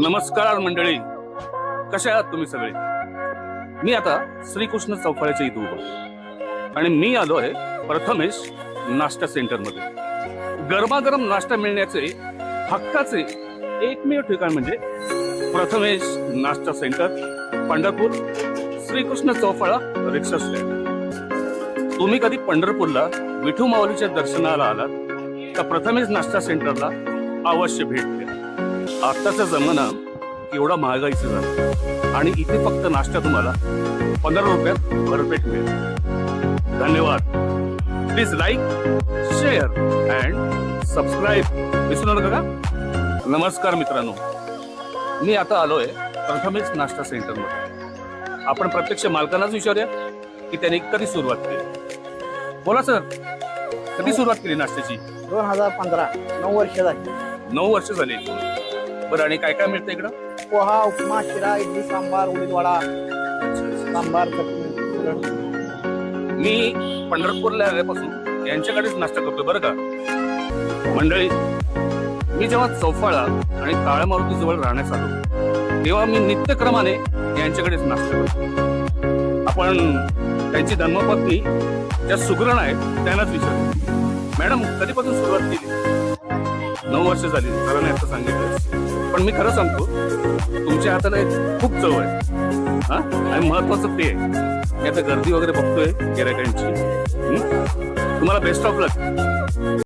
नमस्कार मंडळी, कशा आहात तुम्ही सगळे? मी आता श्रीकृष्ण चौफाळ्याच्या इथे उभा आणि मी आलो आहे प्रथमेश नाश्ता सेंटर मध्ये. गरमागरम नाश्ता मिळण्याचे हक्काचे एकमेव ठिकाण म्हणजे प्रथमेश नाश्ता सेंटर, पंढरपूर, श्रीकृष्ण चौफाळा रिक्षा स्टँड. तुम्ही कधी पंढरपूरला विठू माऊलीच्या दर्शनाला आलात तर प्रथमेश नाश्ता सेंटरला अवश्य भेट द्या. आत्ताचा जमाना एवढा महागाईचा झाला आणि इथे फक्त नाश्ता तुम्हाला 15 रुपयात भरपेट मिळेल. धन्यवाद. Please like, share and subscribe विसरू नका. नमस्कार मित्रांनो, मी आता आलोय प्रथमेश नाश्ता सेंटर मध्ये. आपण प्रत्यक्ष मालकांनाच विचारूया की त्यांनी कधी सुरुवात केली. बोला सर, कधी सुरुवात केली नाश्त्याची? 2015. 9 वर्ष झाली. 9 वर्ष झाली. बरं, आणि काय काय मिळतं इकडं? पोहा, उपमा, शिरा, इडली, सांबार, उडीद वडा, सांबार, चटणी. मी पंढरपूरला आल्यापासून यांच्याकडेच नाश्ता करतोय बरं का मंडळी. मी जेव्हा चौफाळा आणि काळ्या मारुती जवळ राहण्यास आलो तेव्हा मी नित्यक्रमाने यांच्याकडेच नाश्ता करतो. आपण त्यांची धर्मपत्नी ज्या सुगरण आहेत त्यांनाच विचारतो, मॅडम कधीपासून सुरुवात केली? 9 वर्ष झाली सरांनी आता सांगितलं. पण मी खरं सांगतो, तुमच्या हाताला एक खूप चव आहे हा. आणि महत्वाचं ते आहे की आता गर्दी वगैरे बघतोय गिरायकांची. तुम्हाला बेस्ट ऑफ लक.